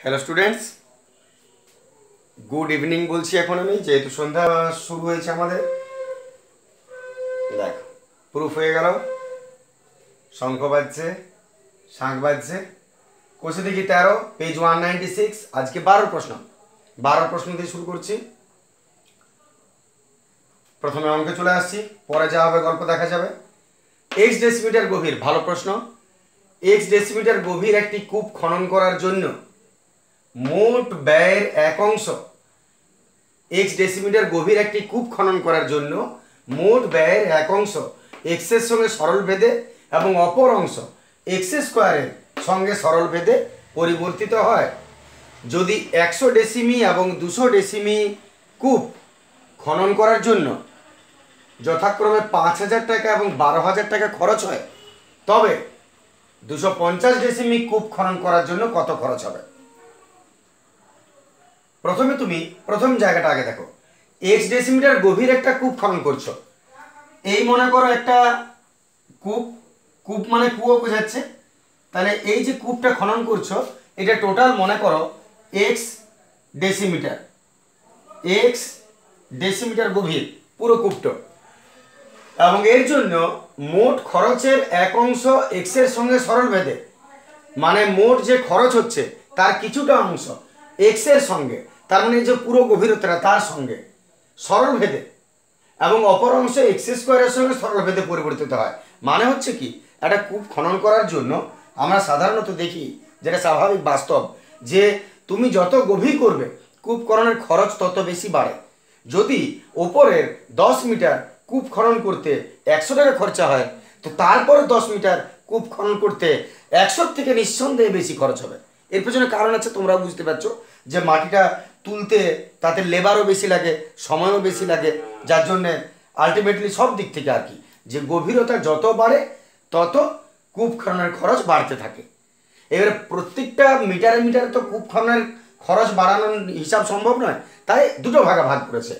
Hello students, good evening বলছি এখন আমি, যেহেতু সন্ধ্যা শুরু হয়েছে আমাদের। দেখো, প্রুফ হয়ে গেল, শঙ্খ বাজছে, শাঁখ বাজছে। কোষে দেখি 13, পেজ 196। আজকে 12 প্রশ্ন দিয়ে শুরু করছি। প্রথমে অঙ্কে চলে আসছি, পরে যা হবে গল্প দেখা যাবে। এক্স ডেসিমিটার গভীর, ভালো প্রশ্ন। এক্স ডেসিমিটার গভীর একটি কূপ খনন করার জন্য মোট ব্যয়ের এক অংশ। এক্স ডেসিমিটার গভীর একটি কূপ খনন করার জন্য মোট ব্যয়ের এক অংশ এক্সের সঙ্গে সরল ভেদে এবং অপর অংশ এক্স স্কোয়ারের সঙ্গে সরল ভেদে পরিবর্তিত হয়। যদি 100 ডেসিমি এবং 200 ডেসিমি কূপ খনন করার জন্য যথাক্রমে 5,000 টাকা এবং 12,000 টাকা খরচ হয়, তবে 250 ডেসিমি কূপ খনন করার জন্য কত খরচ হবে? প্রথমে তুমি প্রথম জায়গাটা আগে দেখো। এক্স ডেসিমিটার গভীর একটা কূপ খনন করছো। এই মনে করো একটা কূপ, কূপ মানে কুয়ো বোঝাচ্ছে। তাহলে এই যে কূপটা খনন করছো, এটা টোটাল মনে করো এক্স ডেসিমিটার, এক্স ডেসিমিটার গভীর পুরো কূপটা। এবং এর জন্য মোট খরচের এক অংশ এক্সের সঙ্গে সরল ভেদে, মানে মোট যে খরচ হচ্ছে তার কিছুটা অংশ এক্সের সঙ্গে, তার মানে যে পুরো গভীরতাটা তার সঙ্গে সরল ভেদে এবং অপর অংশ এক্স স্কোয়ারের সঙ্গে সরল ভেদে পরিবর্তিত হয়। মানে হচ্ছে কি, একটা কূপ খনন করার জন্য আমরা সাধারণত দেখি, যেটা স্বাভাবিক বাস্তব, যে তুমি যত গভীর করবে কূপ খননের খরচ তত বেশি বাড়ে। যদি ওপরের 10 মিটার কূপ খনন করতে 100 টাকা খরচা হয়, তো তারপরে 10 মিটার কূপ খনন করতে 100 থেকে নিঃসন্দেহে বেশি খরচ হবে। এর পেছনে কারণ আছে, তোমরা বুঝতে পারছো, যে মাটিটা তুলতে তাতে লেবারও বেশি লাগে, সময়ও বেশি লাগে, যার জন্যে আলটিমেটলি সব দিক থেকে আর কি, যে গভীরতা যত বাড়ে তত কূপ খননের খরচ বাড়তে থাকে। এবারে প্রত্যেকটা মিটারে মিটারে তো কূপ খননের খরচ বাড়ানোর হিসাব সম্ভব নয়, তাই দুটো ভাগে ভাগ করেছে।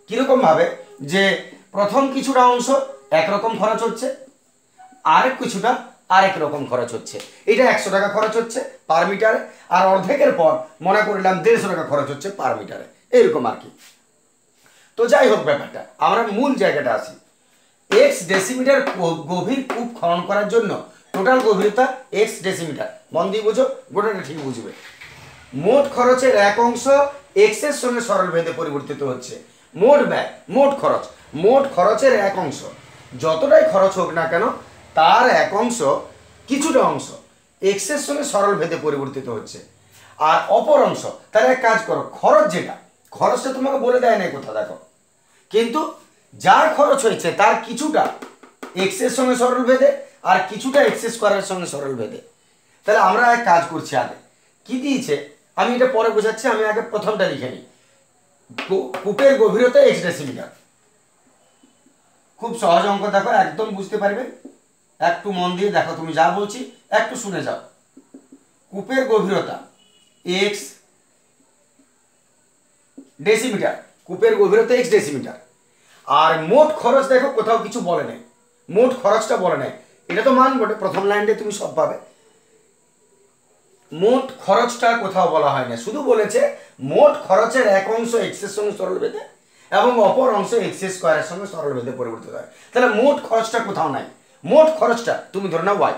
কীরকমভাবে, যে প্রথম কিছুটা অংশ একরকম খরচ হচ্ছে, আরেক কিছুটা আরেক রকম খরচ হচ্ছে। এটা 100 টাকা খরচ হচ্ছে পার মিটারে, আর অর্ধেকের পর মনে করলাম 150 টাকা খরচ হচ্ছে পার মিটারে, এরকম আর কি। তো যাই হোক, ব্যাপারটা আমরা মূল জায়গাটা আসি। এক্স ডেসিমিটার গভীর কূপ খনন করার জন্য টোটাল গভীরতা এক্স ডেসিমিটার, মন দিয়ে বুঝো, গোটাটা ঠিক বুঝবে। মোট খরচের এক অংশ এক্সের সঙ্গে সরল ভেদে পরিবর্তিত হচ্ছে। মোট ব্যয়, মোট খরচ, মোট খরচের এক অংশ, যতটাই খরচ হোক না কেন তার এক অংশ, কিছুটা অংশ এক্সের সঙ্গে সরল ভেদে পরিবর্তিত হচ্ছে। আর অপর অংশ, তাহলে এক কাজ করো, খরচ যেটা, খরচটা তোমাকে বলে দেয় না কোথা, দেখো, কিন্তু যা খরচ হয়েছে তার কিছুটা এক্সের সঙ্গে সরল ভেদে আর কিছুটা এক্স স্কোয়ারের সঙ্গে সরল ভেদে। তাহলে আমরা এক কাজ করছি, আগে কি দিয়েছে আমি এটা পরে বোঝাচ্ছি, আমি আগে প্রথমটা লিখে নিই। কূপের গভীরতা এক্স ডেসিমিটার, খুব সহজ অঙ্ক, দেখো একদম বুঝতে পারবে, একটু মন দিয়ে দেখো, তুমি যা বলছি একটু শুনে যাও। কূপের গভীরতা এক্স ডেসিমিটার, কূপের গভীরতা এক্স ডেসিমিটার, আর মোট খরচ দেখো কোথাও কিছু বলে নেই, মোট খরচটা বলে নেই। এটা তো মান বটে, প্রথম লাইনটা তুমি সব পাবে, মোট খরচটা কোথাও বলা হয় না, শুধু বলেছে মোট খরচের এক অংশ এক্সের সঙ্গে সরল ভেদে এবং অপর অংশ এক্স স্কোয়ারের সঙ্গে সরল ভেদে পরিবর্তিত হয়। তাহলে মোট খরচটা কোথাও নাই, মোট খরচটা তুমি ধরে নাও ওয়াই।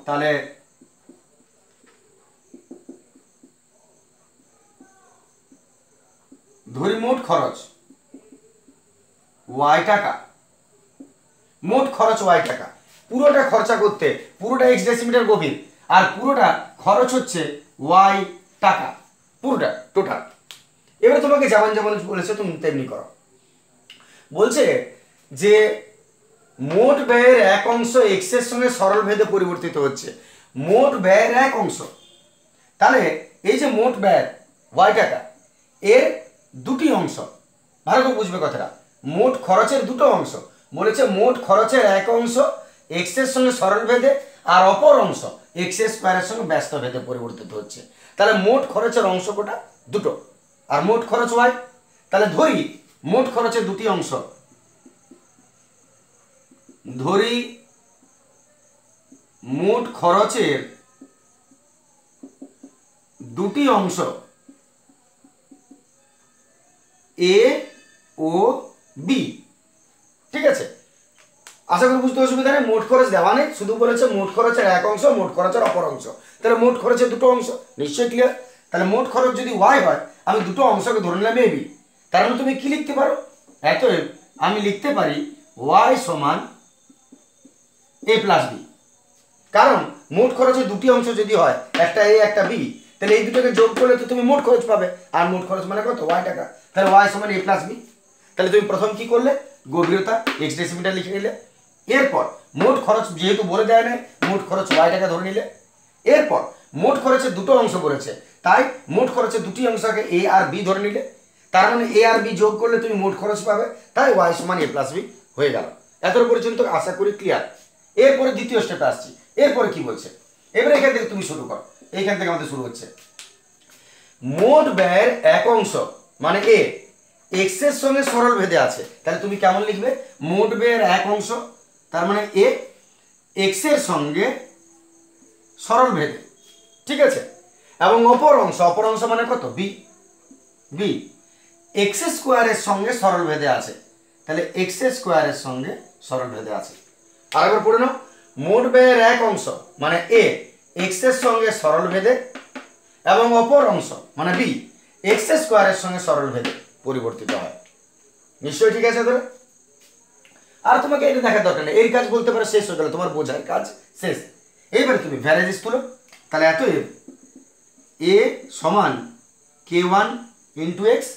তাহলে ধরি মোট খরচ ওয়াই টাকা, মোট খরচ ওয়াই টাকা, পুরোটা খরচা করতে, পুরোটা এক্স ডেসিমিটার গভীর, আর পুরোটা খরচ হচ্ছে ওয়াই টাকা, পুরোটা টোটাল। এবারে তোমাকে যেমন যেমন বলেছে তুমি তেমনি করো। বলছে যে মোট ব্যয়ের এক অংশ এক্স এর সঙ্গে সরল ভেদে পরিবর্তিত হচ্ছে, মোট ব্যয়ের এক অংশ। তাহলে এই যে মোট ব্যয় ওয়াই টাকা, এর দুটি অংশ, ভালো করে বুঝবে কথাটা, মোট খরচের দুটো অংশ, বলেছে মোট খরচের এক অংশ এক্স এর সঙ্গে সরল ভেদে আর অপর অংশ এক্স স্কোয়ারের সঙ্গে ব্যস্ত ভেদে পরিবর্তিত হচ্ছে। তাহলে মোট খরচের অংশ কোটা, দুটো, আর মোট খরচ ওয়াই। তাহলে ধরি মোট খরচের দুটি অংশ, ধরি মোট খরচের দুটি অংশ এ ও বি, ঠিক আছে? আশা করি বুঝতে অসুবিধা নেই। মোট খরচ দেওয়া নেই, শুধু বলেছে মোট খরচের এক অংশ, মোট খরচের অপর অংশ। তাহলে মোট খরচের দুটো অংশ, নিশ্চয়ই ক্লিয়ার। তাহলে মোট খরচ যদি ওয়াই হয়, আমি দুটো অংশকে ধরে নিলাম এ বি। তার মানে তুমি কি লিখতে পারো? অতএব আমি লিখতে পারি ওয়াই সমান এ প্লাস বি। কারণ মোট খরচের দুটি অংশ যদি হয়, একটা এ একটা বি, তাহলে এই দুটোকে যোগ করলে তো তুমি মোট খরচ পাবে। আর মোট খরচ মানে কত? ওয়াই টাকা। তাহলে ওয়াই সমান এ প্লাস বি। তাহলে তুমি প্রথম কি করলে? গভীরতা এক্স ডেসিমিটার লিখে নিলে। এরপর মোট খরচ যেহেতু বলে দেয় না, মোট খরচ ওয়াই টাকা ধরে নিলে। এরপর মোট খরচের দুটো অংশ বলেছে, তাই মোট খরচের দুটি অংশকে এ আর বি ধরে নিলে। তার মানে এ আর বি যোগ করলে তুমি মোট খরচ পাবে, তাই ওয়াই সমান এ প্লাস বি হয়ে গেল। এত পর্যন্ত আশা করি ক্লিয়ার। এরপরে দ্বিতীয় স্টেপে আসছি। এরপরে কি বলছে? এবারে এখান থেকে তুমি শুরু করো। এইখান থেকে আমাদের শুরু হচ্ছে মোট ব্যয়ের এক অংশ মানে এ এক্স এর সঙ্গে সরল ভেদে আছে। তাহলে তুমি কেমন লিখবে? মোট ব্যয়ের এক অংশ, তার মানে এ এক্স এর সঙ্গে সরল ভেদে, ঠিক আছে? এবং অপর অংশ মানে কত? বি। বি এক্স স্কোয়ারের সঙ্গে সরল ভেদে আছে। তাহলে এক্স স্কোয়ারের সঙ্গে সরল ভেদে আছে। আরেকবার পড়ে নাও। মোট ব্যয়ের এক অংশ মানে এ এক্স এর সঙ্গে সরল ভেদে এবং অপর অংশ মানে বি এক্স স্কোয়ারের সঙ্গে সরল ভেদে পরিবর্তিত হয়। নিশ্চয়ই ঠিক আছে? ধরে আর তোমাকে এটা দেখার দরকার নেই, এই কাজ বলতে পারো শেষ হয়ে গেল, তোমার বোঝার কাজ শেষ। এইবার তুমি ভ্যারাইজিস তুলো। তাহলে এত এ সমান কে ওয়ান ইন্টু এক্স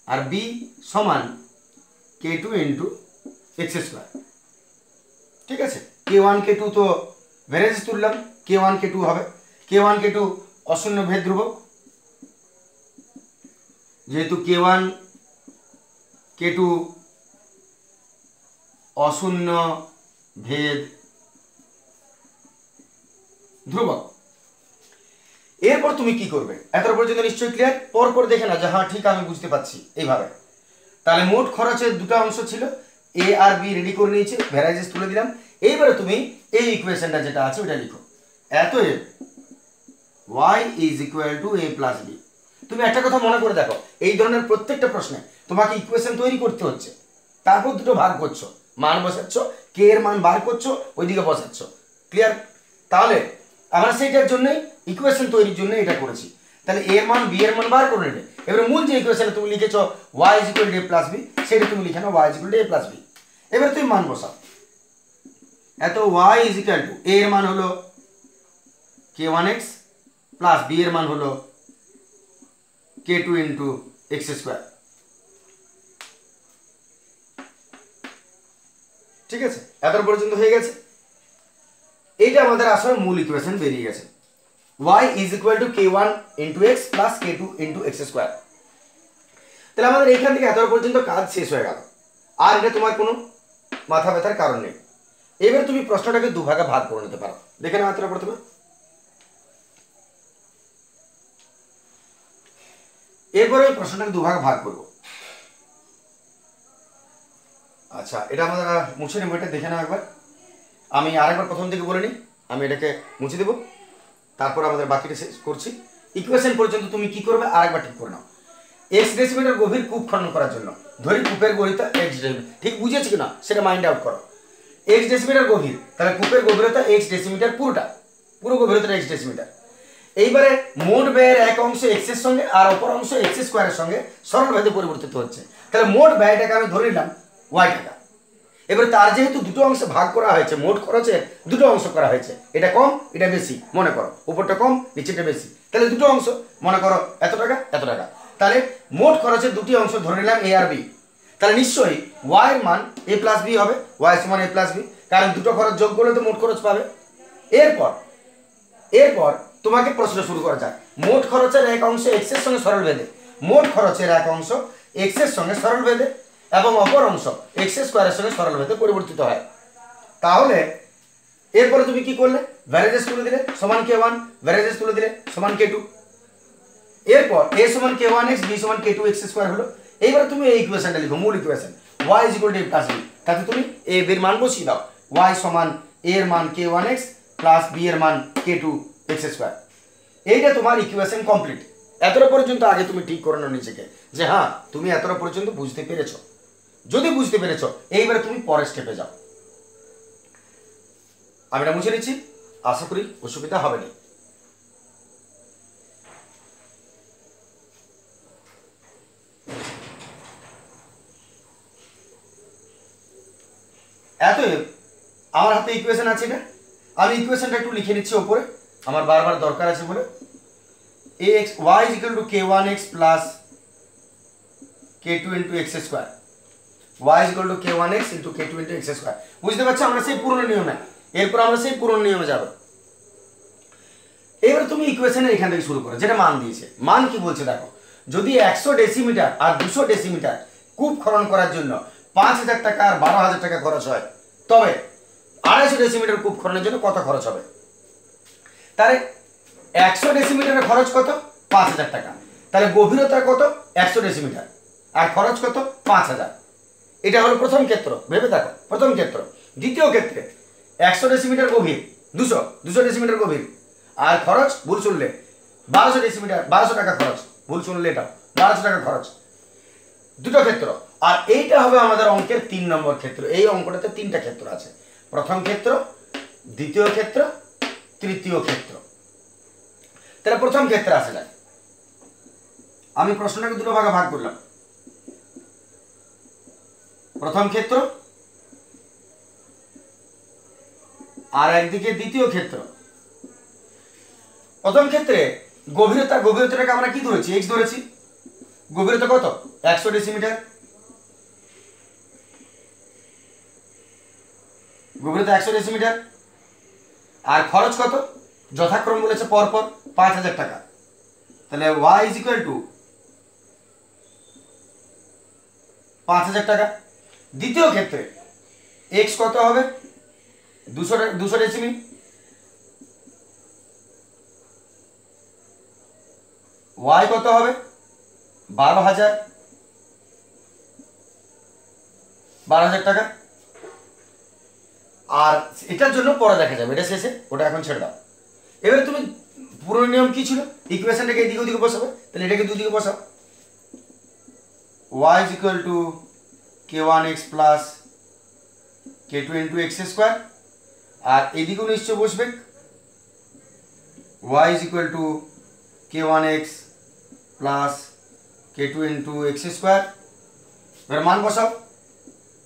আর বি সমান কে টু ইন্টু এক্স স্কোয়ার, ঠিক আছে? কে ওয়ান কে টু তো ভ্যারাইজিস তুললাম, কে ওয়ান কে টু হবে। কে ওয়ান কে টু অশূন্য ভেদ ধ্রুবক, যেহেতু কে ওয়ান কে টু অশূন্য ভেদ ধ্রুবক। এরপর তুমি কি করবে? এত পর্যন্ত নিশ্চয়ই ক্লিয়ার। পরপর দেখে না যে হ্যাঁ ঠিক আমি বুঝতে পারছি এইভাবে। তাহলে মোট খরচের দুটো অংশ ছিল, এ আর বি রেডি করে নিয়েছে, ভ্যারাইজিস তুলে দিলাম। এইবারে তুমি এই ইকুয়েশনটা যেটা আছে ওটা লিখো। অতএব y is equal to a plus b. তুমি একটা কথা মনে করে দেখো, এই ধরনের প্রত্যেকটা প্রশ্নে তোমাকে ইকুয়েশন তৈরি করতে হচ্ছে, তারপর দুটো ভাগ করছো, মান বসাচ্ছ, কে এর মান বার করছো, ওইদিকে বসাচ্ছ। ক্লিয়ার? তাহলে আমরা সেইটার জন্যই ইকুয়েশন তৈরির জন্য এটা করেছি। তাহলে এর মান বি এর মান বার করে নেবে। এবারে মূল যে ইকুয়েশনে তুমি লিখেছো y is equal to a plus b, সেটা তুমি লিখে নাও y is equal to a plus b. এবারে তুমি মান বসাও। এত y is equal to a এর মান হলো k1x প্লাস বি এর মান হলো k2 ইন্টু এক্স স্কোয়ার, ঠিক আছে? এত পর্যন্ত হয়ে গেছে। এইটা আমাদের আসলে মূল ইকুয়েশন বেরিয়ে গেছে। y is equal two k1 into x plus k2 into x square. তাহলে আমাদের এইখান থেকে এত পর্যন্ত কাজ শেষ হয়ে গেল। আর এটা তোমার কোনো মাথা ব্যথার কারণ নেই। এবার তুমি প্রশ্নটাকে দুভাগে ভাগ করে নিতে পারো। দেখে নাও এতটা প্রথমে। এরপরে এই প্রশ্নটাকে দুভাগে ভাগ করব। আচ্ছা, এটা আমরা মুছে নেব। এটা দেখে নাও একবার। আমি আরেকবার প্রথম থেকে বলে নিই। আমি এটাকে মুছে দেব, তারপর আমাদের বাকিটা শেষ করছি। ইকুয়েশন পর্যন্ত তুমি কি করবে আরেকবার ঠিক করে নাও। এক্স ডেসিমিটার গভীর কূপ খনন করার জন্য ধরি কূপের গভীরতা এক্স ডেসিমিটার, ঠিক বুঝেছি কিনা সেটা মাইন্ড আউট করো। এক্স ডেসিমিটার গভীর, তাহলে কূপের গভীরতা এক্স ডেসিমিটার, পুরো গভীরতা এক্স ডেসিমিটার। এইবারে মোট ব্যয়ের এক অংশ এক্স এর সঙ্গে আর অপর অংশ এক্স স্কোয়ারের সঙ্গে সরল ভেদে পরিবর্তিত হচ্ছে। তাহলে মোট ব্যয়টাকে আমি ধরে নিলাম ওয়াই টাকা। এবারে তার যেহেতু দুটো অংশে ভাগ করা হয়েছে, মোট খরচের দুটো অংশ করা হয়েছে, এটা কম এটা বেশি মনে করো, উপরটা কম নিচেটা বেশি, তাহলে দুটো অংশ মনে করো এত টাকা এত টাকা। তাহলে মোট খরচের দুটি অংশ ধরে নিলাম এ আর বি। তাহলে নিশ্চয়ই ওয়াই এর মান এ প্লাস বি হবে, ওয়াই সমান এ প্লাস বি, কারণ দুটো খরচ যোগ করলে তো মোট খরচ পাবে। এরপর তোমাকে প্রশ্ন শুরু করা যাক। মোট খরচের এক অংশ এক্স এর সঙ্গে সরল ভেদে, মোট খরচের এক অংশ এক্স এর সঙ্গে সরল ভেদে এবং অপর অংশ এক্স স্কোয়ারের সঙ্গে সরল ভেদে পরিবর্তিত হয়। তাহলে এরপরে তুমি কি করলে? ভ্যারাইজেস তুলে দিলে সমান k1, ভ্যারাইজেস তুলে দিলে সমান k2। এরপর a সমান k1x, b সমান k2x স্কোয়ার হলো। এইবার তুমি এই ইকুয়েশনটা লিখো, মূল equation y is equal two a plus b। তাতে তুমি a b এর মান বসিয়ে দাও। y সমান a এর মান k1x প্লাস b এর মান k2x স্কোয়ার। এইটা তোমার ইকুয়েশন কমপ্লিট। এতটা পর্যন্ত আগে তুমি ঠিক করে নাও নিজেকে যে হ্যাঁ তুমি এতটা পর্যন্ত বুঝতে পেরেছো। যদি বুঝতে পেরেছো এইবারে তুমি পরের স্টেপে যাও। আমি এটা মুছে নিচ্ছি, আশা করি অসুবিধা হবে না। এতএব আমার হাতে ইকুয়েশন আছে এটা, আমি ইকুয়েশনটা একটু লিখে নিচ্ছি ওপরে, আমার বারবার দরকার আছে বলে। ax y is equal to k1x plus k2 into x square, y is equal to k1x into k2 into x square। বুঝতে পারছো আমরা সেই পুরনো নিয়মে, এরপর আমরা সেই পুরনো নিয়মে যাব। এবার তুমি ইকুয়েশনের এখান থেকে শুরু করো, যেটা মান দিয়েছে। মান কি বলছে দেখো, যদি 100 ডেসিমিটার আর 200 ডেসিমিটার কূপ খনন করার জন্য 5000 টাকা আর 12000 টাকা খরচ হয়, তবে 250 ডেসিমিটার কূপ খননের জন্য কত খরচ হবে? তাহলে 100 ডেসিমিটারের খরচ কত? 5000 টাকা। তাহলে গভীরতা কত? 100 ডেসিমিটার, আর খরচ কত? 5000। এটা হলো প্রথম ক্ষেত্র, ভেবে দেখো প্রথম ক্ষেত্র। দ্বিতীয় ক্ষেত্রে 100 ডেসিমিটার গভীর, 200 ডেসিমিটার গভীর, আর খরচ ভুল শুনলে 1200 ডেসিমিটার, 1200 টাকা খরচ, ভুল শুনলে এটা 1200 টাকা খরচ। দুটো ক্ষেত্র। আর এইটা হবে আমাদের অঙ্কের 3 নম্বর ক্ষেত্র। এই অঙ্কটাতে 3টা ক্ষেত্র আছে, প্রথম ক্ষেত্র, দ্বিতীয় ক্ষেত্র, তৃতীয় ক্ষেত্র। তাহলে প্রথম ক্ষেত্রে আসা যায়। আমি প্রশ্নটাকে দুটো ভাগে ভাগ করলাম, প্রথম ক্ষেত্র আর একদিকে দ্বিতীয় ক্ষেত্র। প্রথম ক্ষেত্রে গভীরতাটাকে আমরা কি ধরেছি? x ধরেছি। গভীরতা কত? 100 ডেসিমিটার। গভীরতা 100 ডেসিমিটার। আর খরচ কত? যথাক্রম বলেছে পরপর 5000 টাকা। তাহলে y is equal to 5000 টাকা। দ্বিতীয় ক্ষেত্রে x কত হবে? 200 ডেসিমি। y কত হবে? 12000 টাকা। আর এটার জন্য পরে দেখা যাবে, এটা শেষে, ওটা এখন ছেড়ে দাও। এবারে তুমি পুরো নিয়ম কি ছিল? ইকুয়েশনটাকে এদিকে ওদিকে বসাবে, তাহলে এটাকে দুদিকে বসাও। y is equal to k1x plus k2 into x square, আর এদিকেও নিশ্চয় বসবে y is equal to k1x plus k2 into x square। এবার মান বসাও,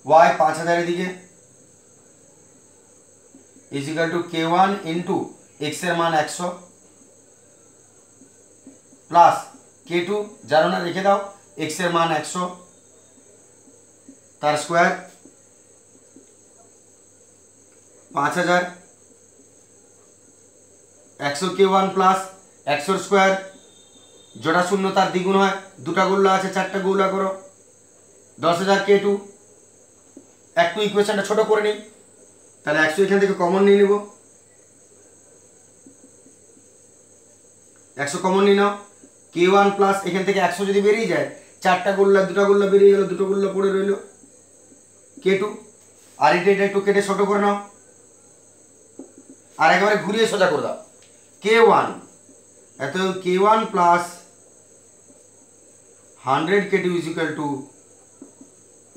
y 5000 এদিকে is equal to k1 into x এর মান 100 প্লাস k2 জানো না, রেখে দাও, x এর মান 100 তার স্কোয়ার 5000, 100 k1 প্লাস 100 স্কোয়ার, জোড়া শূন্য তার দ্বিগুণ হয়, দুটা গুল্লা আছে, চারটা গুল্লা করো, 10000 k2। একটু ইকুয়েশনটা ছোট করে নিই, তাহলে 100 এখান থেকে কমন নিয়ে নেব, 100 কমন নিয়ে নাও। k1 প্লাস এখান থেকে 100 যদি বেরিয়ে যায়, চারটা গুল্লা, দুটা গুল্লা বেরিয়ে গেল, দুটো গুল্লা পড়ে রইল k2। আর এটা একটু কেটে ছোট করে নাও, আর একেবারে ঘুরিয়ে সোজা করে দাও। k1 এত k1 plus 100 k2 is equal two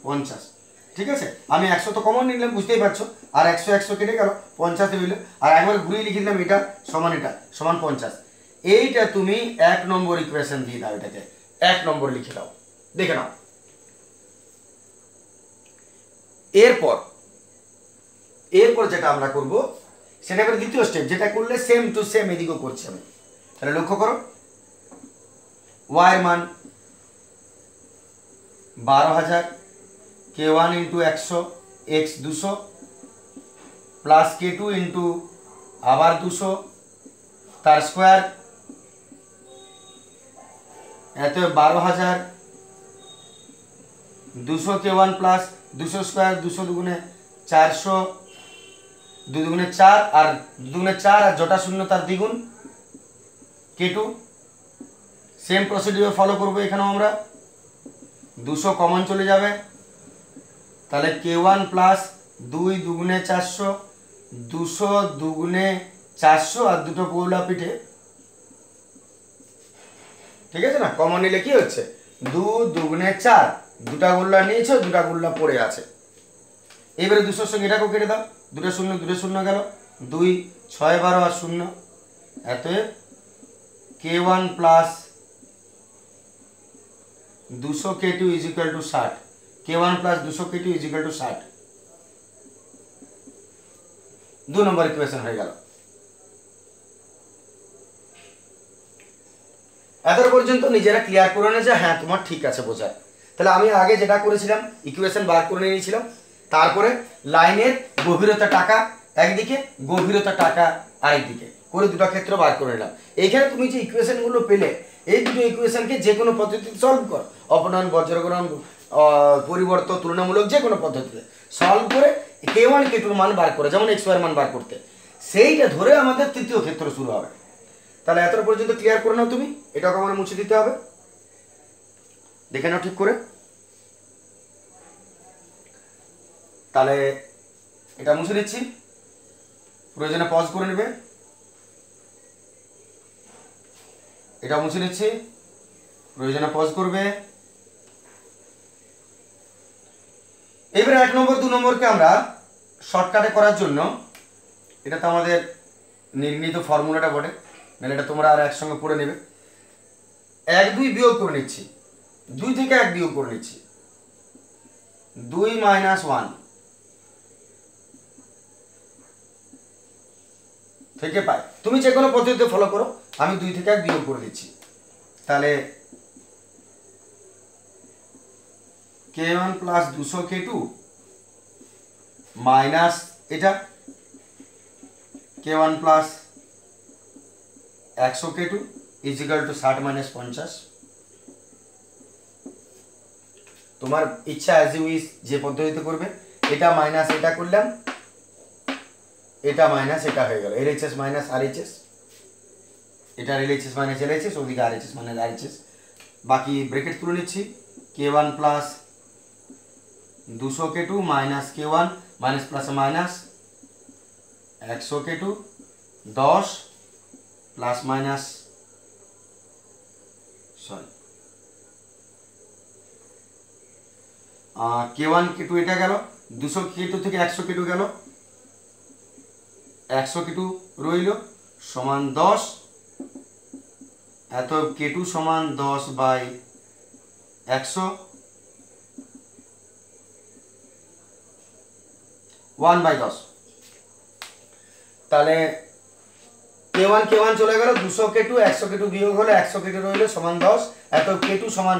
50। ঠিক আছে, আমি 100 তো কমন নিলাম, বুঝতেই পারছো, আর 100 কেটে গেল, 50 রইল, আর একবার ঘুরিয়ে লিখে দিলাম এটা সমান 50। এইটা তুমি 1 নম্বর ইকুয়েশন দিয়ে দাও, এটাকে 1 নম্বর লিখে দাও, দেখে নাও। এরপর যেটা আমরা করব সেটা এবার দ্বিতীয় স্টেপ, যেটা করলে সেম টু সেম এদিকেও করছি আমি। তাহলে লক্ষ্য করো, y এর মান 12000, k1 into 100 x 200 plus k2 into আবার 200 তার স্কোয়ার, এত 12000, 200 k1 প্লাস 200 স্কোয়ার, 200 দুগুণে 400, 2 দুগুণে 4 আর 2 দুগুণে 4 আর জোটা শূন্য তার দ্বিগুণ k2। সেম প্রসিডিউর ফলো করবো এখানেও আমরা, 200 কমন চলে যাবে, তাহলে k1 প্লাস 2 দুগুণে 400, 200 দুগুণে 400 আর দুটো পৌলা পিঠে ঠিক আছে না, কমন নিলে কি হচ্ছে 2 দুগুণে 4, দুটা গোল্লা নিয়েছো, দুটা গোল্লা পড়ে আছে। এবারে 200 সঙ্গে এটাকেও কেটে দাও, দুটো শূন্য গেল, 2 6 12 আর 0, অতএব k1 plus 200 k2 is equal two 60, k1 plus 200 k2 is equal two 60। 2 number equation হয়ে গেল। এত পর্যন্ত নিজেরা ক্লিয়ার করে নে যে হ্যাঁ তোমার ঠিক আছে বোঝায়। তাহলে আমি আগে যেটা করেছিলাম ইকুয়েশন বার করে নিয়েছিলাম, তারপরে লাইনের গভীরতা টাকা একদিকে, গভীরতা টাকা আরেকদিকে করে দুটো ক্ষেত্র বার করে নিলাম। এইখানে তুমি যে ইকুয়েশনগুলো পেলে এই দুটো ইকুয়েশনকে যে কোনো পদ্ধতিতে সলভ কর, অপনয়ন, বজ্রগ্রহণ, পরিবর্তন, তুলনামূলক যে কোনো পদ্ধতিতে সলভ করে k1 k2 মান বার করে, যেমন x এর মান বার করতে, সেইটা ধরে আমাদের তৃতীয় ক্ষেত্র শুরু হবে। তাহলে এত পর্যন্ত ক্লিয়ার করে নাও তুমি, এটাকে আমার মুছে দিতে হবে, দেখে নাও ঠিক করে। তাহলে এটা মুছে দিচ্ছি, প্রয়োজনে পজ করে নেবে, এটা মুছে দিচ্ছি, প্রয়োজনে পজ করবে। এবারে 1 নম্বর 2 নম্বরকে আমরা শর্টকাটে করার জন্য, এটা তো আমাদের নির্ণীত ফর্মুলাটা বটে, মানে এটা তোমরা আর একসঙ্গে পড়ে নেবে। 1 2 বিয়োগ করে নিচ্ছি, 2 থেকে 1 বিয়োগ করে নিচ্ছি, 2 মাইনাস 1 থেকে পাই। তুমি যে কোনো পদ্ধতিতে ফলো করো, আমি 2 থেকে 1 বিয়োগ করে দিচ্ছি। তাহলে k1 প্লাস 200 k2 মাইনাস এটা k1 plus 100 k2 is equal two 60 minus 50। তোমার ইচ্ছা অ্যাজ ইউ উইশ যে পদ্ধতিতে করবে, এটা মাইনাস এটা করলাম, এটা মাইনাস এটা হয়ে গেল, LHS মাইনাস RHS, এটা LHS মাইনাস LHS, ওদিকে RHS মাইনাস RHS, বাকি ব্র্যাকেট তুলে নিচ্ছি, k1 plus 200 k2 minus k1 minus plus minus 100 k2 10 plus minus k1 k2 এটা গেল, 200 k2 থেকে 100 k2 গেল, 100 k2 রইল সমান 10, এত k2 সমান 10 বাই 100, 1 বাই 10। তাহলে k1 চলে গেল, 200 k2 100 k2 বিয়োগ হলো, 100 k2 রইল সমান 10, এত k2 সমান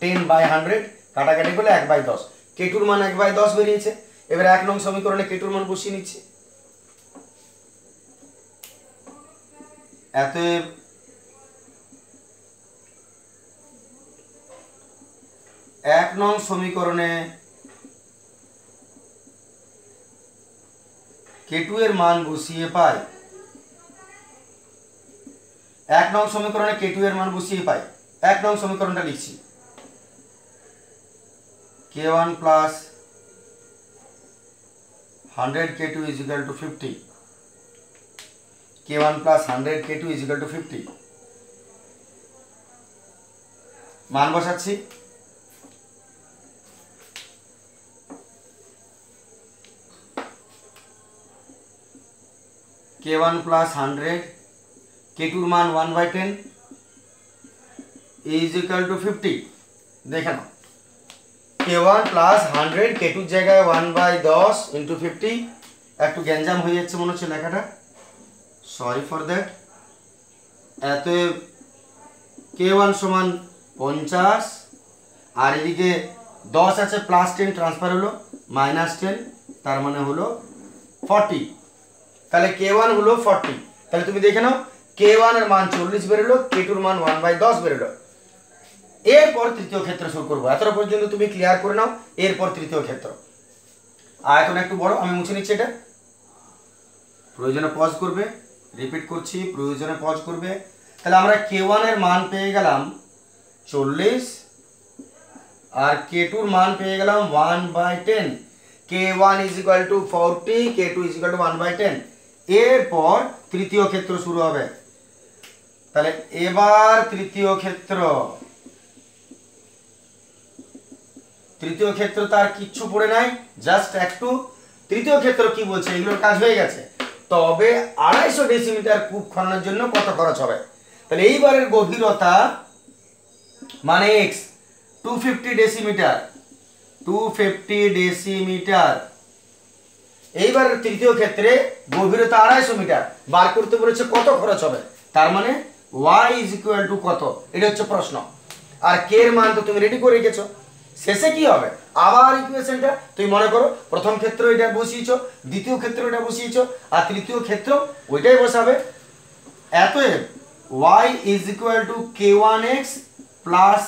10 বাই 100, কাটাকাটি করলে 1 বাই 10, k2 মান 1 বাই 10 বেরিয়েছে। এবার 1 নং সমীকরণে k2 মান বসিয়ে নিচ্ছি, এত 1 নং সমীকরণে k2 এর মান বসিয়ে পাই, 1 নং সমীকরণে k2 এর মান বসিয়ে পাই। 1 নং সমীকরণটা লিখছি, k1 plus 100 k2 is equal to 50, k1 plus 100 k2 is equal to 50, মান বসাচ্ছি, k1 plus 100 k2 মান 1 by 10 is equal to 50। দেখে নাও, k1 plus 100 k2 জায়গায় 1 by 10 into 50, একটু গ্যাঞ্জাম হয়ে যাচ্ছে মনে হচ্ছে লেখাটা, সরি ফর দ্যাট। এত k1 সমান 50, আর এদিকে 10 আছে প্লাস 10 ট্রান্সফার হলো মাইনাস 10, তার মানে হলো 40। তাহলে k1 হলো 40। তাহলে তুমি দেখে নাও, k1 এর মান 40 বেরোলো, k2 এর মান 1 by 10 বেরোলো। এরপর তৃতীয় ক্ষেত্র শুরু করবো, এতটা পর্যন্ত তুমি ক্লিয়ার করে নাও। এরপর তৃতীয় ক্ষেত্র, আয়তন একটু বড়, আমি মুছে নিচ্ছি এটা, প্রয়োজনে পজ করবে, রিপিট করছি, প্রয়োজনে পজ করবে। তাহলে আমরা k1 এর মান পেয়ে গেলাম 40, আর k2 এর মান পেয়ে গেলাম 1 by 10, k1 is equal to 40, k2 is equal to 1 by 10। এরপর তৃতীয় ক্ষেত্র শুরু হবে, তাহলে এবার তৃতীয় ক্ষেত্র তার কিচ্ছু পড়ে নাই, জাস্ট একটু তৃতীয় ক্ষেত্র কি বলছে, এগুলোর কাজ হয়ে গেছে। তবে 250 ডেসিমিটার কূপ খননের জন্য কত খরচ হবে? তাহলে এইবারের গভীরতা মানে x 250 ডেসিমিটার। এইবার তৃতীয় ক্ষেত্রে গভীরতা 250 মিটার বার করতে বলেছে, কত খরচ হবে? তার মানে y = কত, এটা হচ্ছে প্রশ্ন। আর k এর মান তো তুমি রেডি করে রেখেছো। শেষে কি হবে, আবার ইকুয়েশনটা তুমি মনে করো, প্রথম ক্ষেত্র এটা বসিয়েছো, দ্বিতীয় ক্ষেত্র এটা বসিয়েছো, আর তৃতীয় ক্ষেত্র ওইটাই বসাবে। অতএব y = k1x প্লাস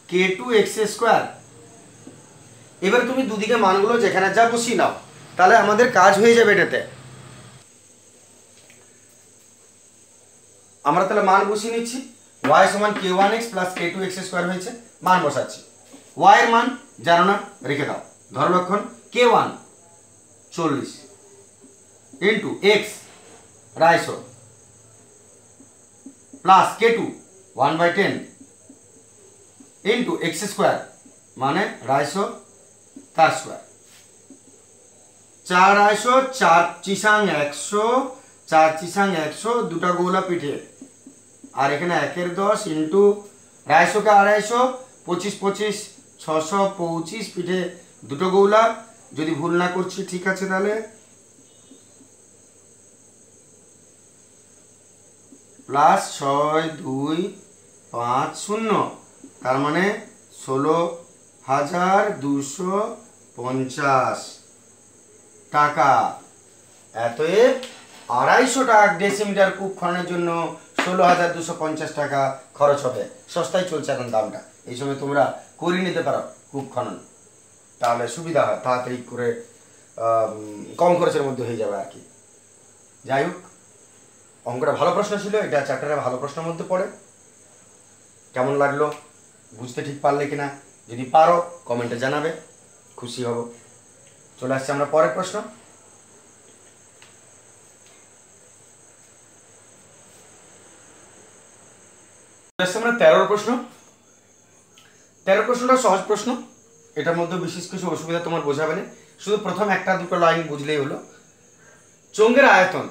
k2x²। এবার তুমি দুদিকে মানগুলো যেখানে যা বসিয়ে নাও, তাহলে আমাদের কাজ হয়ে যাবে এটাতে। আমরা তাহলে মান বসিয়ে নিচ্ছি, y = k1x প্লাস k2x² হয়েছে, মান বসাচ্ছি। y এর মান জানো না, রেখে দাও, ধরলক্ষণ k1 40 into x 250 plus k2 1/10 into x² মানে 250 তার স্কোয়ার, 4 4 চিসাং 100, 4 চিসাং 100, দুটা গোলা পিঠে, আর এখানে 1/10 ইন্টু 250 কে 250, 25 25 625 পিঠে দুটো গৌলা, যদি ভুল না করছি ঠিক আছে, তাহলে প্লাস 6 2 5 0, তার মানে 16,250 টাকা। অতএব 250 ডেসিমিটার কূপ খননের জন্য 16,250 টাকা খরচ হবে। সস্তায় চলছে এখন দামটা, এই সময় তোমরা করে নিতে পারো কূপ খনন, তাহলে সুবিধা হয়, তাড়াতাড়ি করে কম খরচের মধ্যে হয়ে যাবে আর কি। যাই হোক, অঙ্কটা ভালো প্রশ্ন ছিল, এটা চ্যাপ্টারে ভালো প্রশ্নের মধ্যে পড়ে। কেমন লাগলো, বুঝতে ঠিক পারলে কিনা, যদি পারো কমেন্টে জানাবে, খুশি হব। চলে আসছে আমরা পরের প্রশ্ন। আমরা 13 প্রশ্ন। 13 প্রশ্নটা সহজ প্রশ্ন, এটার মধ্যে বিশেষ কিছু অসুবিধা তোমার বোঝাবে না, শুধু প্রথম একটা দুটো লাইন বুঝলেই হলো। চোঙের আয়তন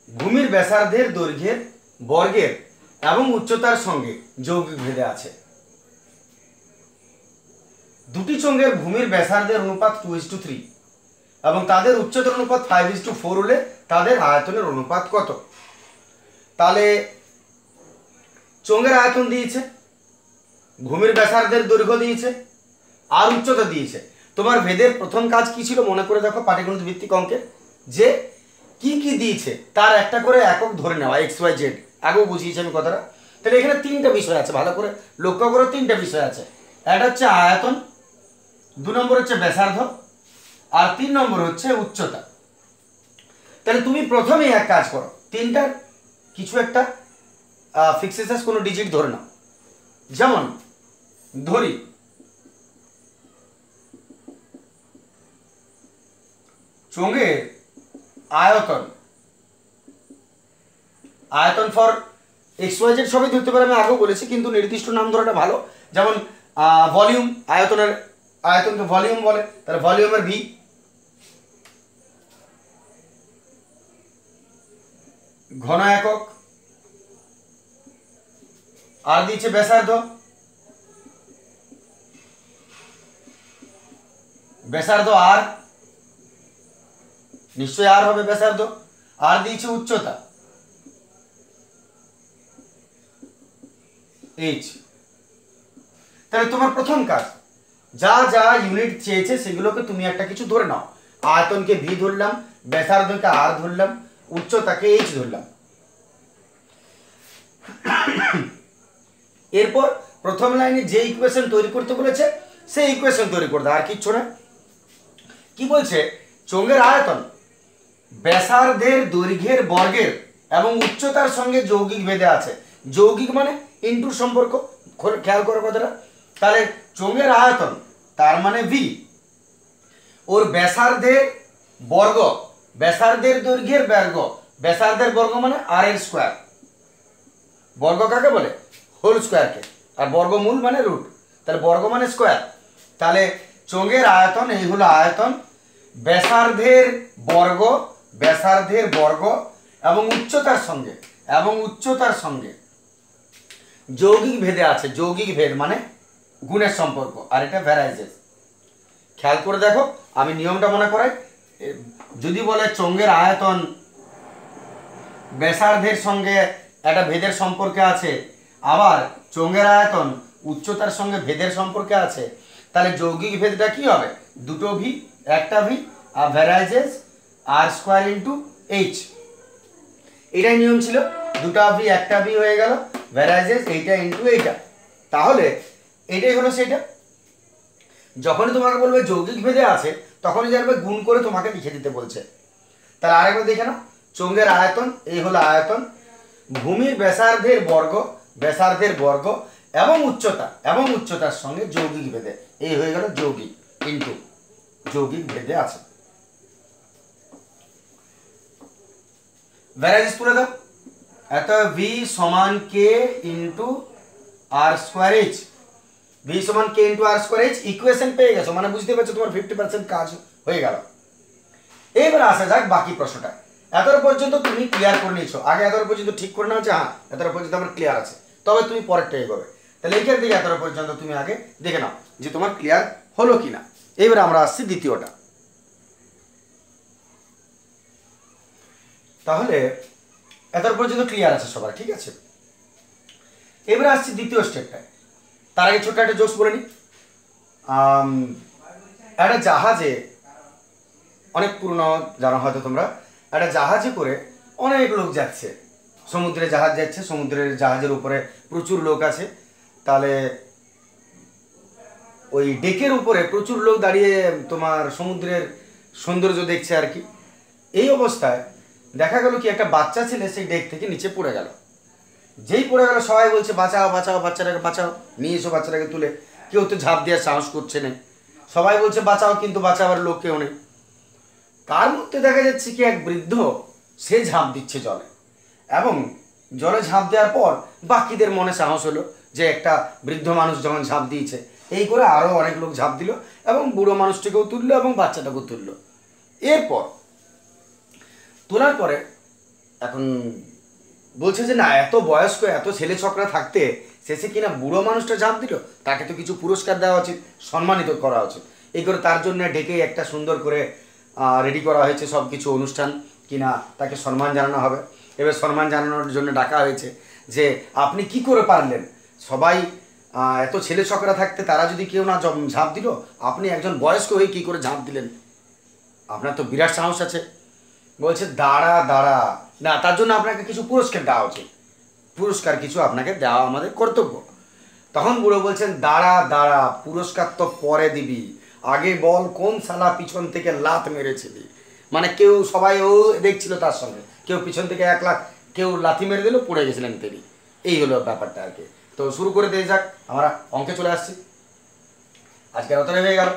ভূমির ব্যাসার্ধের দৈর্ঘ্যের বর্গের এবং উচ্চতার সঙ্গে যৌগিক ভেদে আছে। দুটি চোঙের ভূমির ব্যাসার্ধের অনুপাত 2:3 এবং তাদের উচ্চতার অনুপাত 5:4 হলে তাদের আয়তনের অনুপাত কত? তাহলে চোঙের আয়তন দিয়েছে, ভূমির ব্যাসার্ধের দৈর্ঘ্য দিয়েছে, আর উচ্চতা দিয়েছে। তোমার ভেদের প্রথম কাজ কি ছিল মনে করে দেখো, পাটিগণিত ভিত্তিক অঙ্কের, যে কি কি দিয়েছে তার একটা করে একক ধরে নেওয়া, XYZ আগেও বুঝিয়েছি আমি কথাটা। তাহলে এখানে 3টা বিষয় আছে, ভালো করে লক্ষ্য করো, 3টা বিষয় আছে। একটা হচ্ছে আয়তন, 2 নম্বর হচ্ছে ব্যাসার্ধ, আর 3 নম্বর হচ্ছে উচ্চতা। তাহলে তুমি প্রথমেই এক কাজ করো, 3টার কিছু একটা ফিক্সেসাস কোনো ডিজিট ধরে নাও। যেমন ধরি চোঙের আয়তন, আয়তন ফর XYZ সবই ধরতে পারে, আমি আগেও বলেছি, কিন্তু নির্দিষ্ট নাম ধরাটা ভালো। যেমন ভলিউম, আয়তনের আয়তনকে ভলিউম বলে, তাহলে ভলিউমের ভি। ঘন একক, আর দিয়েছে ব্যাসার্ধ, ব্যাসার্ধ আর, নিশ্চয়ই আর হবে ব্যাসার্ধ, আর দিয়েছে উচ্চতা H। তাহলে তোমার প্রথম কাজ, যা যা ইউনিট চেয়েছে সেগুলোকে তুমি একটা কিছু ধরে নাও। আয়তনকে ভি ধরলাম, ব্যাসার্ধকে আর ধরলাম, উচ্চতাকে H ধরলাম। এরপর প্রথম লাইনে যে ইকুয়েশন তৈরি করতে বলেছে সেই ইকুয়েশন তৈরি করতে, আর কিচ্ছু না। কি বলছে, চোঙের আয়তন ব্যাসার্ধের দৈর্ঘ্যের বর্গের এবং উচ্চতার সঙ্গে যৌগিক ভেদে আছে। যৌগিক মানে ইনটুর সম্পর্ক, খেয়াল করো কথাটা। তাহলে চোঙের আয়তন তার মানে ভি, ওর ব্যাসার্ধের বর্গ, ব্যাসার্ধের দৈর্ঘ্যের বর্গ, ব্যাসার্ধের বর্গ মানে আর এর স্কোয়ার, বর্গ কাকে বলে? হোল স্কোয়ারকে। আর বর্গমূল মানে রুট, তাহলে বর্গ মানে স্কোয়ার। তাহলে চোঙের আয়তন, এই হলো আয়তন, ব্যাসার্ধের বর্গ, ব্যাসার্ধের বর্গ এবং উচ্চতার সঙ্গে যৌগিক ভেদে আছে। যৌগিক ভেদ মানে গুণের সম্পর্ক, আর এটা ভ্যারাইজেস। খেয়াল করে দেখো, আমি নিয়মটা মনে করাই। যদি বলে চোঙের আয়তন ব্যাসার্ধের সঙ্গে একটা ভেদের সম্পর্কে আছে, আবার চোঙের আয়তন উচ্চতার সঙ্গে ভেদের সম্পর্কে আছে, তাহলে যৌগিক ভেদটা কি হবে? দুটো ভি, একটা ভি, আর ভ্যারাইজেস আর স্কোয়ার ইন্টু এইচ। এটাই নিয়ম ছিল, দুটা ভি একটা ভি হয়ে গেল, ভ্যারাইজেস এইটা ইন্টু এইটা। তাহলে এটাই হলো সেটা। যখনই তোমাকে বলবে যৌগিক ভেদে আছে, তখনই জানবে গুণ করে তোমাকে লিখে দিতে বলছে। তাহলে আরেকবার দেখে নাও, চোঙের আয়তন, এই হলো আয়তন, ভূমির ব্যাসার্ধের বর্গ এবং উচ্চতার সঙ্গে যৌগিক ভেদে, এই হয়ে গেল যৌগিক ইন্টু যৌগিক ভেদে আছে। ভ্যারাইজেস তুলে দাও, এত ভি সমান কে ইন্টু আর স্কোয়ার এইচ, ভি সমান কে ইন্টু আর স্কোয়ার এইচ। ইকুয়েশন পেয়ে গেছো, মানে বুঝতে পারছো তোমার 50% কাজ হয়ে গেল। এবার আসা যাক বাকি প্রশ্নটা। এতটা পর্যন্ত তুমি ক্লিয়ার করে নিয়েছো, আগে এতটা পর্যন্ত ঠিক করে নাও যে হ্যাঁ এতটা পর্যন্ত আমার ক্লিয়ার আছে, তবে তুমি পরেরটা এগোবে। তাহলে এইখান থেকে এতটা পর্যন্ত তুমি আগে দেখে নাও যে তোমার ক্লিয়ার হলো কিনা। এবার আমরা আসছি দ্বিতীয়টা। তাহলে এতটা পর্যন্ত ক্লিয়ার আছে সবার, ঠিক আছে? এবার আসছি দ্বিতীয় স্টেপটায়। তার আগে ছোট্ট একটা জোকস বলে নি। একটা জাহাজে, অনেক পুরনো জানো হয়তো তোমরা, একটা জাহাজে করে অনেক লোক যাচ্ছে, সমুদ্রে জাহাজ যাচ্ছে, সমুদ্রের জাহাজের উপরে প্রচুর লোক আছে। তাহলে ওই ডেকের উপরে প্রচুর লোক দাঁড়িয়ে তোমার সমুদ্রের সৌন্দর্য দেখছে আর কি। এই অবস্থায় দেখা গেল কি একটা বাচ্চা ছেলে সেই ডেক থেকে নিচে পড়ে গেল। যেই পড়ে গেল সবাই বলছে বাঁচাও বাঁচাও, বাচ্চাটাকে বাঁচাও, নিয়ে এসো বাচ্চাটাকে তুলে। কেউ তো ঝাঁপ দেওয়ার সাহস করছে না, সবাই বলছে বাঁচাও, কিন্তু বাঁচাবার লোক কেউ নেই। তার মধ্যে দেখা যাচ্ছে কি এক বৃদ্ধ, সে ঝাঁপ দিচ্ছে জলে, এবং জলে ঝাঁপ দেওয়ার পর বাকিদের মনে সাহস হলো যে একটা বৃদ্ধ মানুষ যখন ঝাঁপ দিয়েছে, এই করে আরও অনেক লোক ঝাঁপ দিল এবং বুড়ো মানুষটিকেও তুললো এবং বাচ্চাটাকেও তুললো। এরপর তোলার পরে এখন বলছে যে না, এত বয়স্ক এত ছেলে ছকরা থাকতে শেষে কিনা বুড়ো মানুষটা ঝাঁপ দিল, তাকে তো কিছু পুরস্কার দেওয়া উচিত, সম্মানিত করা উচিত। এই করে তার জন্য ডেকে একটা সুন্দর করে রেডি করা হয়েছে সব কিছু অনুষ্ঠান, কিনা তাকে সম্মান জানানো হবে। এবার সম্মান জানানোর জন্য ডাকা হয়েছে যে আপনি কি করে পারলেন, সবাই এত ছেলে ছকরা থাকতে তারা যদি কেউ না ঝাঁপ দিল, আপনি একজন বয়স্ক হয়ে কি করে ঝাঁপ দিলেন, আপনার তো বিরাট সাহস আছে। বলছে দাঁড়া দাঁড়া, না তার জন্য আপনাকে কিছু পুরস্কার দেওয়া উচিত, পুরস্কার কিছু আপনাকে দেওয়া আমাদের কর্তব্য। তখন বুড়ো বলছেন দাঁড়া দাঁড়া, পুরস্কার তো পরে দিবি, আগে বল কোন শালা পিছন থেকে লাত মেরেছিলি। মানে কেউ সবাই ও দেখছিল তার সঙ্গে, কেউ পিছন থেকে এক লাখ, কেউ লাথি মেরে দিল, পড়ে গেছিলেন তিনি। এই হলো ব্যাপারটা আর কি। তো শুরু করে দিয়ে যাক, আমরা অঙ্কে চলে আসছি। আজকে অতটা হয়ে গেল,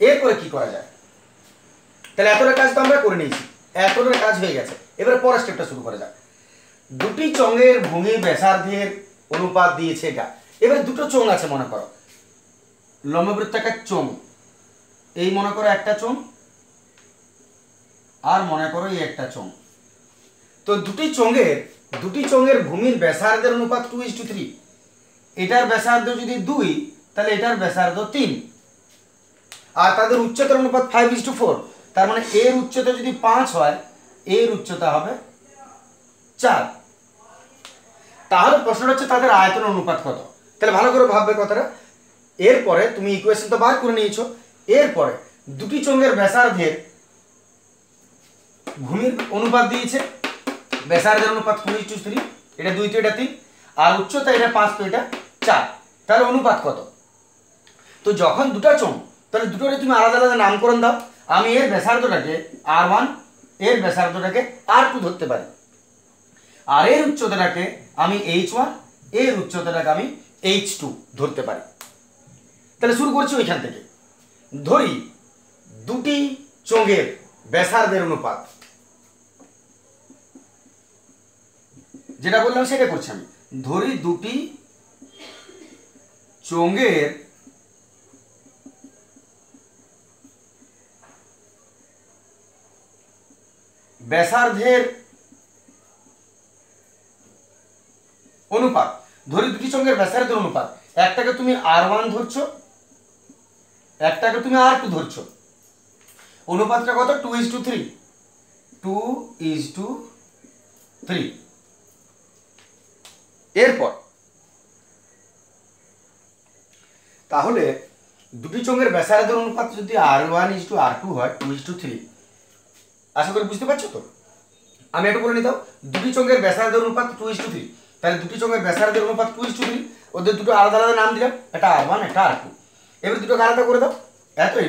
এরপরে কি করা যায়? তাহলে এতটা কাজ তো আমরা করে নিয়েছি, এতটা কাজ হয়ে গেছে। এবারে পরের স্টেপটা শুরু করা যাক। দুটি চোঙের ভূমি ব্যাসার্ধের অনুপাত দিয়েছে এটা। এবারে দুটো চোঙ আছে মনে করো, লম্ববৃত্তাকার চোঙ, এই মনে করো একটা চোঙ, আর মনে করো এই একটা চোঙ। তো দুটি চোঙের ভূমির ব্যাসার্ধের অনুপাত 2:3। এটার ব্যাসার্ধ যদি 2, তাহলে এটার ব্যাসার্ধ 3, আর তাদের উচ্চতার অনুপাত 5:4। তার মানে এর উচ্চতা যদি 5 হয়, এর উচ্চতা হবে 4। তাহলে প্রশ্নটা হচ্ছে তাদের আয়তন অনুপাত কত। তাহলে ভালো করে ভাববে কথাটা। এরপরে তুমি ইকুয়েশন তো বার করে নিয়েছো, এরপরে দুটি চোঙের ব্যাসার্ধের ভূমির অনুপাত দিয়েছে, ব্যাসার্ধের অনুপাত 2:3, এটা 2 তো এটা 3, আর উচ্চতা এটা 5 তো এটা 4। তাহলে অনুপাত কত? তো যখন দুটা চোঙ, তাহলে দুটোরে তুমি আলাদা আলাদা নামকরণ দাও। আমি এর ব্যাসার্ধটাকে R1, এর ব্যাসার্ধটাকে R2 ধরতে পারি, আর এর উচ্চতাটাকে আমি H1, এর উচ্চতাটাকে আমি H2 ধরতে পারি। তাহলে শুরু করছি ওইখান থেকে। ধরি দুটি চোঙের ব্যাসার্ধের অনুপাত, যেটা বললাম সেটা করছি আমি। ধরি দুটি চোঙের ব্যাসার্ধের অনুপাত, ধরি দুটি চোঙের ব্যাসার্ধের অনুপাত, একটাকে তুমি R1 ধরছো, একটাকে তুমি R2 ধরছো, অনুপাতটা কত? 2:3, 2:3। এরপর তাহলে দুটি চোঙের ব্যাসার্ধের অনুপাত যদি R1:R2 হয় 2:3, আশা করি বুঝতে পারছো তো? আমি একটু বলে নিতাম, দুটি চোঙের ব্যাসার্ধের অনুপাত 2:3, তাহলে দুটি চোঙের ব্যাসার্ধের অনুপাত 2:3, ওদের দুটো আলাদা আলাদা নাম দিলাম, একটা R1 একটা R2। এবার দুটোকে আলাদা করে দাও, এতই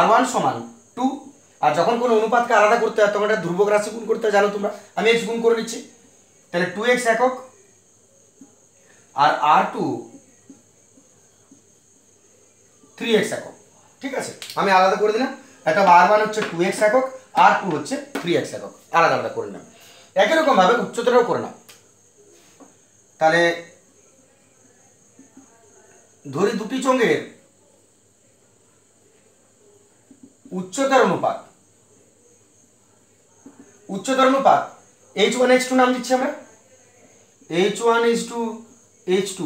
R1 সমান 2, আর যখন কোনো অনুপাতকে আলাদা করতে হয় তখন একটা ধ্রুবক রাশি গুণ করতে হয়, জানো তোমরা, আমি x গুণ করে নিচ্ছি, তাহলে 2x একক আর R2 3x একক। ঠিক আছে, আমি আলাদা করে দিলাম, একটা R1 হচ্ছে 2x একক, R2 হচ্ছে 3x একক, আলাদা আলাদা করে নিলাম। একই রকম ভাবে উচ্চতাটাও করে নাও। তাহলে ধরি দুটি চোঙের উচ্চতার অনুপাত, H1H2 নাম দিচ্ছি আমরা, H1:H2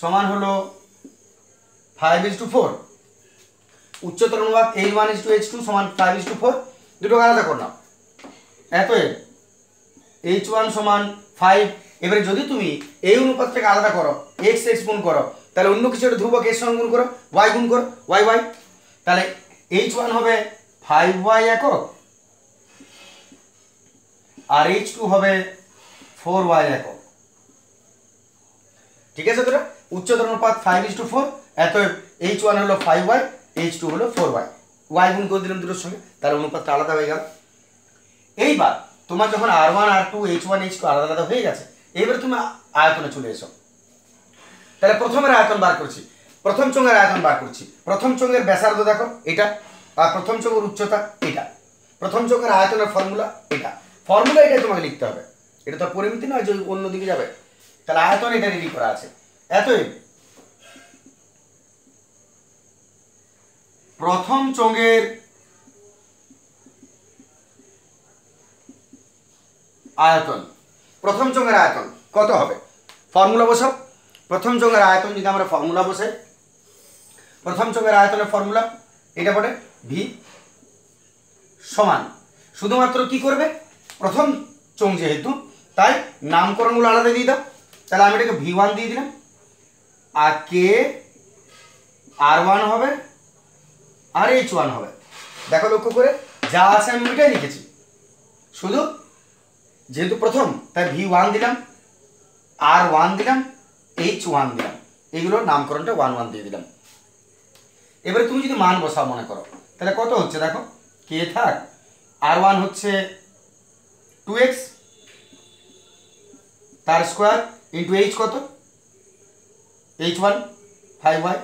সমান হলো 5:4। উচ্চতার অনুপাত H1:H2 সমান 5:4, দুটো আলাদা করে নাও, এতএব H1 সমান 5। এবারে যদি তুমি এই অনুপাতটাকে আলাদা করো, x গুণ করো, তাহলে অন্য কিছু একটা ধ্রুবক এর সঙ্গে গুণ করো, y গুণ করো, y, তাহলে H1 হবে 5y একক আর H2 হবে 4y একক। ঠিক আছে তোরা, উচ্চতার অনুপাত 5:4, এতএব H1 হলো 5y, H2 হলো 4y, y গুণ করে দিলাম দুটোর সঙ্গে, তাহলে অনুপাতটা আলাদা হয়ে গেল। এইবার তোমার যখন R1 R2 H1 H2 আলাদা আলাদা হয়ে গেছে, এইবার তুমি আয়তনে চলে এসো। তাহলে প্রথমের আয়তন বার করছি, প্রথম চোঙের আয়তন বার করছি। প্রথম চোঙের ব্যাসার্ধ দেখো এটা, আর প্রথম চোঙের উচ্চতা এটা। প্রথম চোঙের আয়তনের ফর্মুলা এটা, ফর্মুলা এটাই তোমাকে লিখতে হবে, এটা তো পরিমিতি নয় যে অন্যদিকে যাবে। তাহলে আয়তন এটা রেডি করা আছে, এতএব প্রথম চোঙের আয়তন, প্রথম চোঙের আয়তন কত হবে? ফর্মুলা বসাও। প্রথম চোঙের আয়তন যদি আমরা ফর্মুলা বসাই, প্রথম চোঙের আয়তনের ফর্মুলা এটা পড়ে ভি সমান, শুধুমাত্র কি করবে, প্রথম চোঙ যেহেতু তাই নামকরণগুলো আলাদা দিয়ে দাও। তাহলে আমি এটাকে V1 দিয়ে দিলাম, আর কে R1 হবে আর H1 হবে। দেখো লক্ষ্য করে যা আছে আমি ওইটাই লিখেছি, শুধু যেহেতু প্রথম তাই V1 দিলাম, R1 দিলাম, H1 দিলাম, এইগুলোর নামকরণটা 1 দিয়ে দিলাম। এবারে তুমি যদি মান বসাও মনে করো, তাহলে কত হচ্ছে দেখো, কে থাক, R1 হচ্ছে 2x তার স্কোয়ার ইন্টু H কত, H1 5y।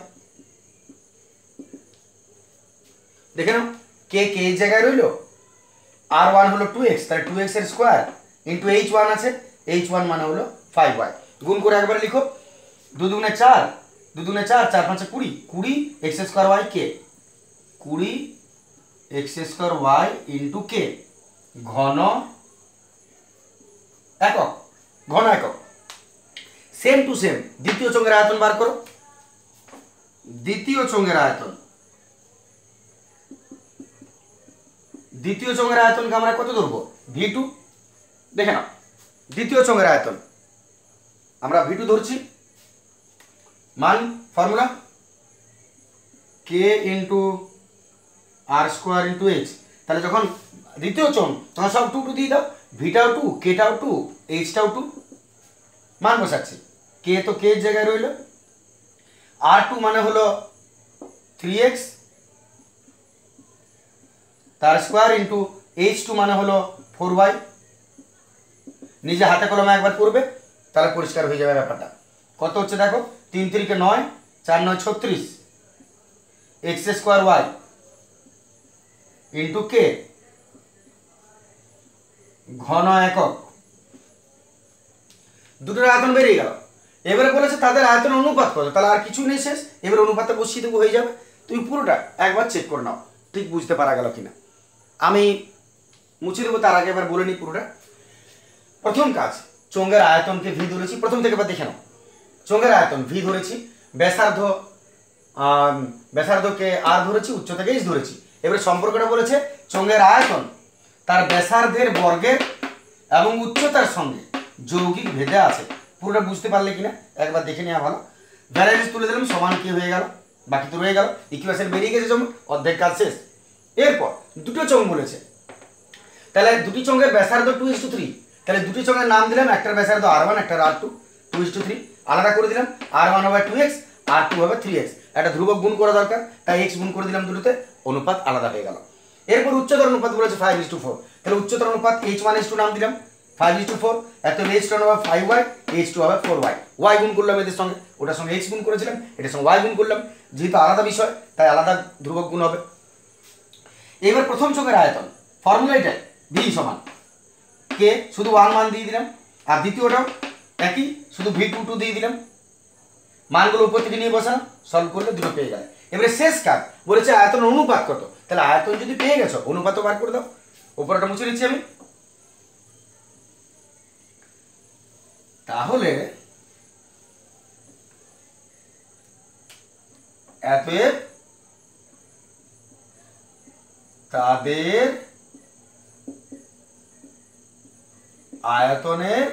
দেখে নাও কে এর জায়গায় রইল, R1 হলো 2x, তাহলে 2x এর স্কোয়ার ইন্টু H1 আছে, H1 মানে হলো 5y। গুণ করে একবার লিখো, 2 দুগুণে 4, 2 দুগুণে 4, 4 5 20, 20 x স্কোয়ার y কে, 20 x square y into k, ঘন একক, ঘন একক। সেম টু সেম দ্বিতীয় চোঙের আয়তন বার করো। দ্বিতীয় চোঙের আয়তন, দ্বিতীয় চোঙের আয়তনকে আমরা কত ধরবো, V2। দেখে নাও দ্বিতীয় চোঙের আয়তন আমরা V2 ধরছি, মান ফর্মুলা কে ইন্টু আর স্কোয়ার ইন্টু এইচ। তাহলে যখন দ্বিতীয় চোঙ তখন সব 2 2 দিয়ে দাও, ভিটাও 2, কেটাও 2, এইচটাও 2, মান বসাচ্ছি। কে তো কে এর জায়গায় রইল, R2 মানে হলো 3x তার স্কোয়ার ইন্টু H2 মানে হলো 4y। নিজে হাতে কলমে একবার করবে তাহলে পরিষ্কার হয়ে যাবে ব্যাপারটা। কত হচ্ছে দেখো, 3 3 9, 4 9 36, x square y into k, ঘন একক দুটোর আয়তন বেরিয়ে গেল। এবারে বলেছে তাদের আয়তন অনুপাত কত, তাহলে আর কিছু নেই, শেষ। এবার অনুপাতে বসিয়ে দেবো, হয়ে যাবে। তুমি পুরোটা একবার চেক করে নাও ঠিক বুঝতে পারা গেল কিনা। আমি মুছে দেবো, তার আগে এবার বলে নিই পুরোটা। প্রথম কাজ, চোঙের আয়তনকে ভি ধরেছি, প্রথম থেকে এবার দেখে নাও। চোঙের আয়তন ভি ধরেছি, ব্যাসার্ধকে আর ধরেছি, উচ্চতাকে এইচ ধরেছি। এবারে সম্পর্কটা বলেছে চোঙের আয়তন তার ব্যাসার্ধের বর্গের এবং উচ্চতার সঙ্গে যৌগিক ভেদে আছে। পুরোটা বুঝতে পারলে কিনা একবার দেখে নেওয়া ভালো। ভ্যারাইটিস তুলে দিলাম, সমান কি হয়ে গেল, বাকি তো রয়ে গেল, ইকুয়েশন বেরিয়ে গেছে, চোঙ অর্ধেক কাজ শেষ। এরপর দুটো চোঙ বলেছে, তাহলে দুটি চোঙের ব্যাসার্ধ 2:3, তাহলে দুটি চোঙের নাম দিলাম, একটার ব্যাসার্ধ R1, একটার R2, 2:3 আলাদা করে দিলাম। R1 হবে 2x, R2 হবে 3x, একটা ধ্রুবক গুণ করা দরকার, তাই x গুণ করে দিলাম দুটোতে, অনুপাত আলাদা হয়ে গেল। এরপর উচ্চতার অনুপাত বলেছে 5:4, তাহলে উচ্চতার অনুপাত h1:2 নাম দিলাম, 5:4, এত h1 হবে 5y, h2 হবে 4y, y গুণ করলাম এদের সঙ্গে, ওটার সঙ্গে x গুণ করেছিলাম, এটার সঙ্গে y গুণ করলাম, যেহেতু আলাদা বিষয় তাই আলাদা ধ্রুবক গুণ হবে। এবার প্রথম চোঙের আয়তন ফর্মুলা এটাই, b সমান কে, শুধু 1 মান দিয়ে দিলাম, আর দ্বিতীয়টাও একই, শুধু v2 দিয়ে দিলাম, মানগুলো উপর থেকে নিয়ে বসানো, সলভ করলে দুটো পেয়ে গেল। এবারে শেষ কাজ বলেছে আয়তন অনুপাত কত, তাহলে আয়তন যদি পেয়ে গেছো অনুপাত বার করে দাও। উপরটা মুছে নিচ্ছি আমি। তাহলে এতএব তাদের আয়তনের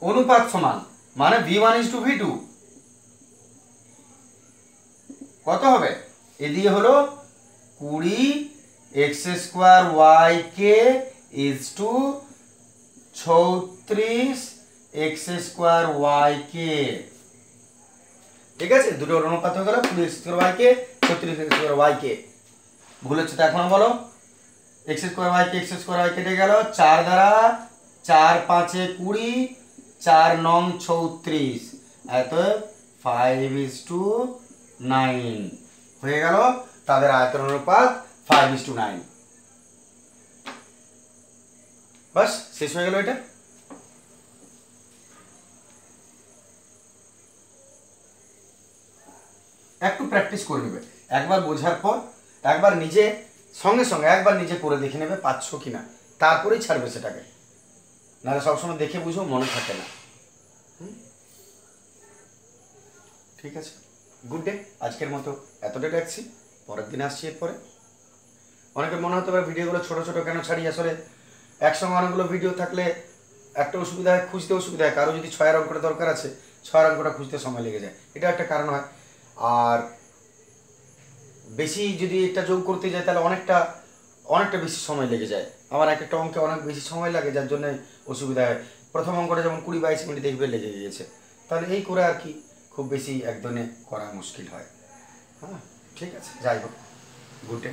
অনুপাত সমান, মানে v1:v2 কত হবে, এদিকে হলো 20x² yk is to 36x² yk, ঠিক আছে, দুটোর অনুপাত হয়ে গেল 20x² yk 36x² yk। ভুল হচ্ছে তো এখনো বলো, x² yk x² y কেটে গেল, 4 দ্বারা 4 5 20, 4 9 36, এত 5:9 হয়ে গেল তাদের আয়তন অনুপাত 5:9। বাস শেষ হয়ে গেল এটা। একটু প্র্যাকটিস করে নেবে, একবার বোঝার পর একবার নিজে সঙ্গে সঙ্গে একবার নিজে করে দেখে নেবে পাচ্ছ কিনা, তারপরেই ছাড়বে সেটাকে, নাহলে সবসময় দেখে বুঝো মনে থাকে না। ঠিক আছে, গুড ডে, আজকের মতো এতটাই রাখছি, পরের দিন আসছি। এরপরে অনেকে মনে হতে পারে ভিডিওগুলো ছোট ছোট কেন ছাড়ি, আসলে একসঙ্গে অনেকগুলো ভিডিও থাকলে একটা অসুবিধা হয়, খুঁজতে অসুবিধা হয়, কারো যদি 6 অঙ্কটা দরকার আছে 6 অঙ্কটা খুঁজতে সময় লেগে যায়, এটা একটা কারণ হয়। আর বেশি যদি একটা যোগ করতে যায় তাহলে অনেকটা বেশি সময় লেগে যায়, আমার একটা অঙ্কে অনেক বেশি সময় লাগে, যার জন্য অসুবিধা হয়। প্রথম অঙ্কটা যেমন 20-22 মিনিট দেখবে লেগে গিয়েছে, তাহলে এই করে আর কি খুব বেশি একদিনে করা মুশকিল হয়। হ্যাঁ ঠিক আছে, যাই হোক, গুড ডে।